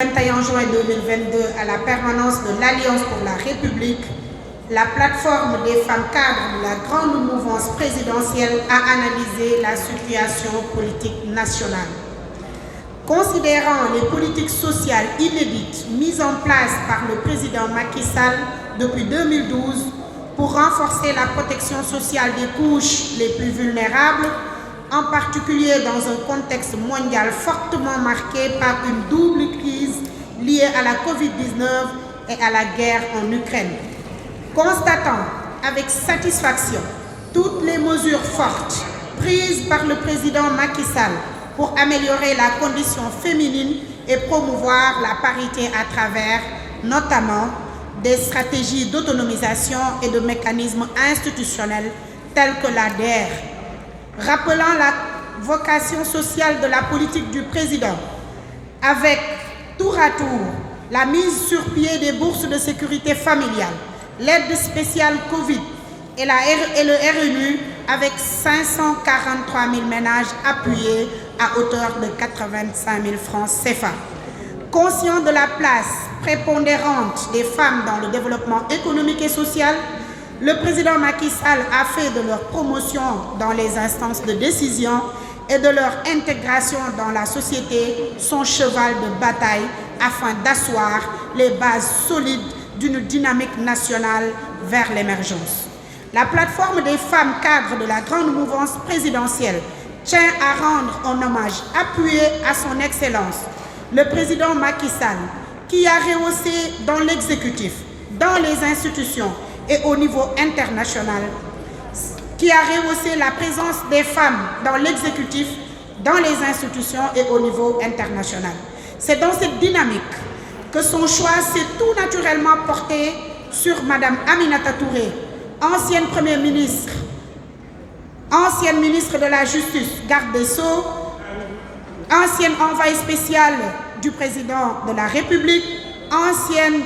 21 juin 2022 à la permanence de l'Alliance pour la République, la plateforme des femmes cadres de la grande mouvance présidentielle a analysé la situation politique nationale. Considérant les politiques sociales inédites mises en place par le président Macky Sall depuis 2012 pour renforcer la protection sociale des couches les plus vulnérables, en particulier dans un contexte mondial fortement marqué par une double crise liée à la Covid-19 et à la guerre en Ukraine. Constatant avec satisfaction toutes les mesures fortes prises par le président Macky Sall pour améliorer la condition féminine et promouvoir la parité à travers, notamment, des stratégies d'autonomisation et de mécanismes institutionnels tels que l'ADER. Rappelant la vocation sociale de la politique du président, avec tour à tour la mise sur pied des bourses de sécurité familiale, l'aide spéciale Covid et le RNU avec 543 000 ménages appuyés à hauteur de 85 000 francs CFA. Conscient de la place prépondérante des femmes dans le développement économique et social, le président Macky Sall a fait de leur promotion dans les instances de décision et de leur intégration dans la société son cheval de bataille afin d'asseoir les bases solides d'une dynamique nationale vers l'émergence. La plateforme des femmes cadres de la grande mouvance présidentielle tient à rendre un hommage appuyé à son Excellence, le président Macky Sall, qui a rehaussé dans l'exécutif, dans les institutions et au niveau international, qui a rehaussé la présence des femmes dans l'exécutif, dans les institutions et au niveau international. C'est dans cette dynamique que son choix s'est tout naturellement porté sur Mme Aminata Touré, ancienne Première ministre, ancienne ministre de la Justice, garde des Sceaux, ancienne envoyée spéciale du président de la République, ancienne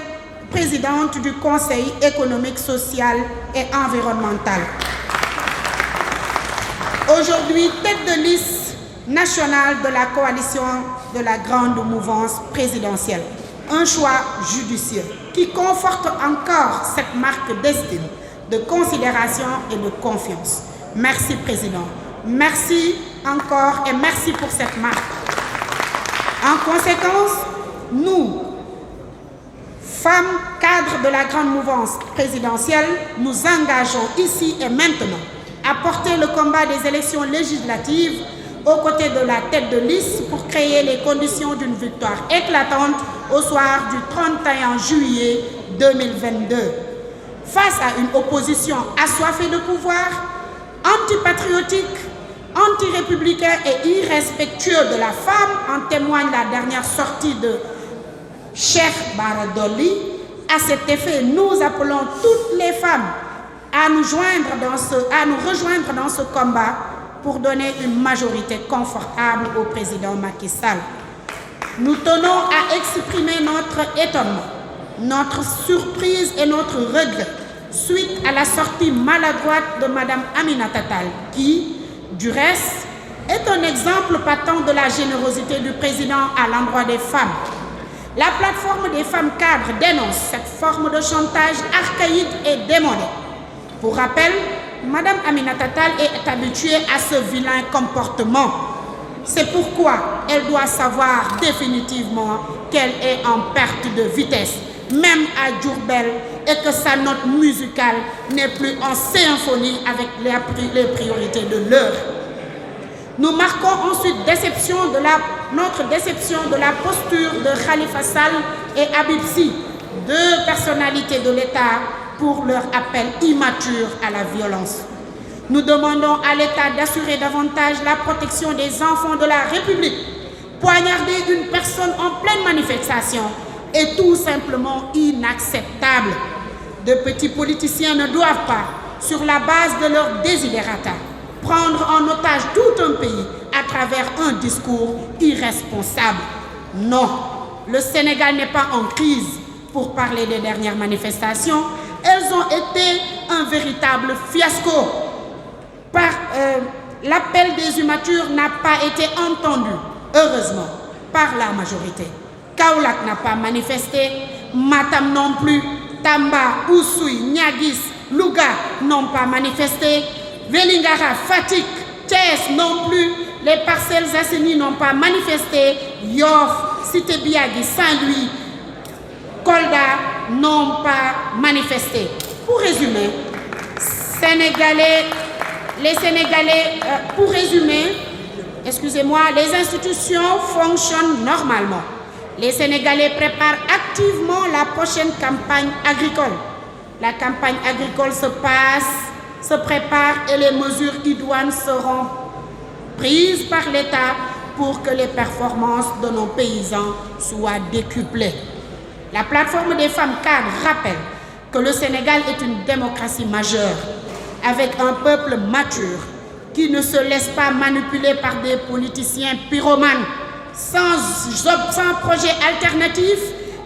présidente du Conseil économique, social et environnemental. Aujourd'hui, tête de liste nationale de la coalition de la grande mouvance présidentielle. Un choix judicieux qui conforte encore cette marque d'estime, de considération et de confiance. Merci, Président. Merci encore et merci pour cette marque. En conséquence, nous, femmes cadres de la grande mouvance présidentielle, nous engageons ici et maintenant à porter le combat des élections législatives aux côtés de la tête de liste pour créer les conditions d'une victoire éclatante au soir du 31 juillet 2022. Face à une opposition assoiffée de pouvoir, antipatriotique, anti-républicain et irrespectueux de la femme, en témoigne la dernière sortie de Cheikh Bara Dolly. À cet effet, nous appelons toutes les femmes à nous rejoindre dans ce combat pour donner une majorité confortable au président Macky Sall. Nous tenons à exprimer notre étonnement, notre surprise et notre regret suite à la sortie maladroite de Mme Aminata Tall, qui, du reste, est un exemple patent de la générosité du président à l'endroit des femmes. La plateforme des femmes cadres dénonce cette forme de chantage archaïque et démodée. Pour rappel, Mme Aminata Tall est habituée à ce vilain comportement. C'est pourquoi elle doit savoir définitivement qu'elle est en perte de vitesse, même à Diourbel, et que sa note musicale n'est plus en symphonie avec les priorités de l'heure. Nous marquons ensuite notre déception de la posture de Khalifa Sall et Habib Sy, deux personnalités de l'État, pour leur appel immature à la violence. Nous demandons à l'État d'assurer davantage la protection des enfants de la République. Poignarder une personne en pleine manifestation est tout simplement inacceptable. De petits politiciens ne doivent pas, sur la base de leurs desiderata, prendre en otage tout un pays à travers un discours irresponsable. Non, le Sénégal n'est pas en crise. Pour parler des dernières manifestations, elles ont été un véritable fiasco. L'appel des immatures n'a pas été entendu, heureusement, par la majorité. Kaolack n'a pas manifesté, Matam non plus, Tamba, Oussouye, Niaguis, Louga n'ont pas manifesté, Vélingara, Fatick, Thiès non plus, les Parcelles Assainies n'ont pas manifesté, Yoff, Cité Biagui, Saint-Louis, Kolda n'ont pas manifesté. Pour résumer, pour résumer, excusez-moi, les institutions fonctionnent normalement. Les Sénégalais préparent activement la prochaine campagne agricole. La campagne agricole se prépare et les mesures idoines seront prises par l'État pour que les performances de nos paysans soient décuplées. La plateforme des femmes cadres rappelle que le Sénégal est une démocratie majeure, avec un peuple mature qui ne se laisse pas manipuler par des politiciens pyromanes sans projet alternatif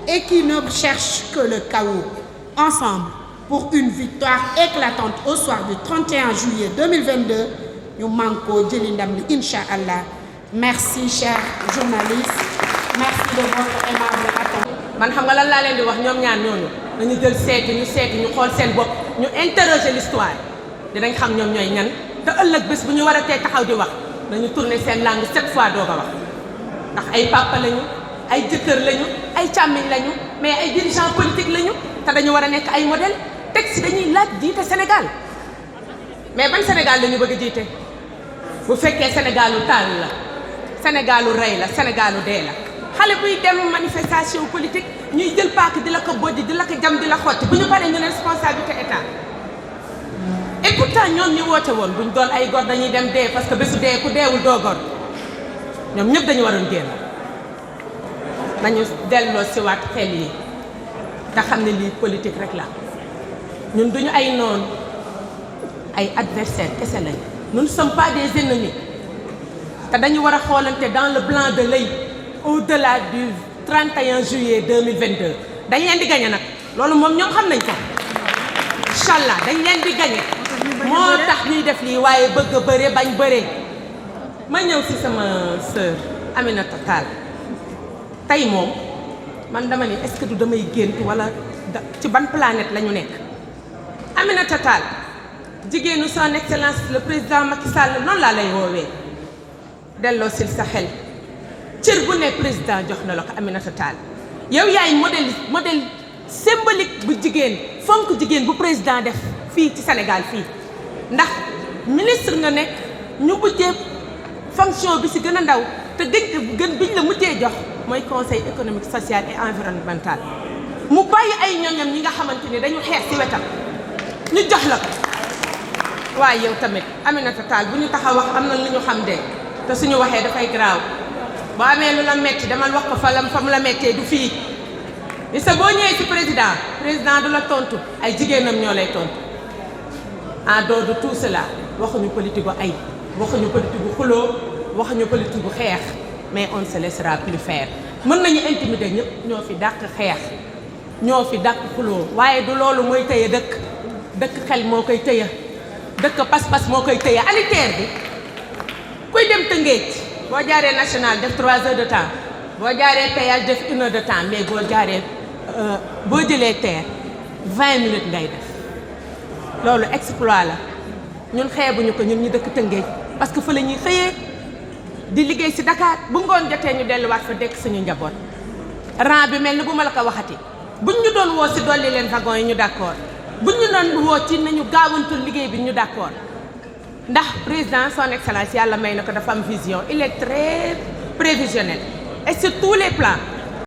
et qui ne cherchent que le chaos. Ensemble, pour une victoire éclatante au soir du 31 juillet 2022, nous manquons Djelindamli, Inch'Allah. Merci, chers journalistes. Merci de votre aimable attention. Man xam nga lan laa leen di wax ñoom ñaar ñooñu dañu jël seeti ñu xool seen bopp ñu interroger l'histoire dinañ xam ñoom ñooy ñan te ëllëg bés bu ñu war a tee taxaw di wax dañu tourner seen langue 7 fois doog a wax ndax ay papa lañu ay jëkkër lañu ay càmmiñ lañu mais ay dirigeants politiques lañu te dañu war a nekk ay modèle teg si dañuy laaj jiite Sénégal mais ban Sénégal lañu bëgg a jiite bu fekkee Sénégalu taal la Sénégalu rey la Sénégalu dee la xale buy dem manifestation politique ñuy jël paak di la ko boddi di la ko jam di la xotti bu ñu paree ñu ne responsabilité état et pourtant ñoom ñi woote woon buñ doon ay gor dañuy dem dee parce que bésu dee ku deewul doo gor ñoom ñëpp dañu waroon génn nañu delloo si waat xel yi te xam ne lii politique rek la ñun duñu ay noon ay adversaires kese lañ nous ne sommes pas des ennemis te dañu war a xoolante dans le blanc de l'œil au-delà du 31 juillet 2022 dañ leen di gagné nag loolu moom ñoom xam nañ ko incha allah dañ leen di gagné moo tax ñuy def lii waaye bëgg a bëre bañ bëree. ma ñëw si sama sœur Aminata Tall tey moom man dama ni est-ce que du damay gént wala ci ban planète la ñu nekk. Aminata Tall jigéenu son excellence le président Macky Sall noonu laa lay woowee delloo sil sa xel. cër bu ne président jox na la ko Aminata Tall yow yaay modèle symbolique bu jigéen fonk jigéen bu président def fii ci Sénégal fii ndax ministre nga nekk ñu mujjee fonction bi si gën a ndaw te biñ la mujjee jox mooy conseil économique social et environnemental mu bàyyi ay ñoñam ñi nga xamante ni dañu xeex si wetam ñu jox la ko waaye yow tamit Aminata Tall bu ñu tax a wax am na lu ñu xam de te suñu waxee dafay garaaw boo amee lu la metti demal wax ko fa mu la mettee du fii li sa boo ñëwee ci président du la tontu ay jigéenam ñoo lay tontu en dehors de tout cela waxuñu politique gu ay waxuñu politique gu xuloo waxuñu politique gu xeex mais on ne se laissera plus faire mën nañu intimider ñëpp ñoo fi dàq xeex ñoo fi dàq xuloo waaye du loolu mooy tëye dëkk xel moo koy tëye dëkk pas-pas moo koy tëye alitaire bi kuy dem Tëngéej boo jaaree national def 3 heures de temps boo jaaree péage def 1 heure de temps mais boo jëlee terre 20 minutes ngay def loolu exploit la ñun xeebuñu ko ñun ñu dëkk Tëngéej parce que fa la ñuy xëyee di liggéey si Dakar bu ngoon jotee ñu delluwaat fa dekk suñu njaboot rang bi mel ni bu ma la ko waxati buñ ñu doon woo si dolli leen wagon yi ñu d'accord buñ ñu doon woo ci nañu gaawantul liggéey bi ñu d'accord ndax président son excellence yàlla may na ko dafa am vision il est très prévisionnel et sur tous les plans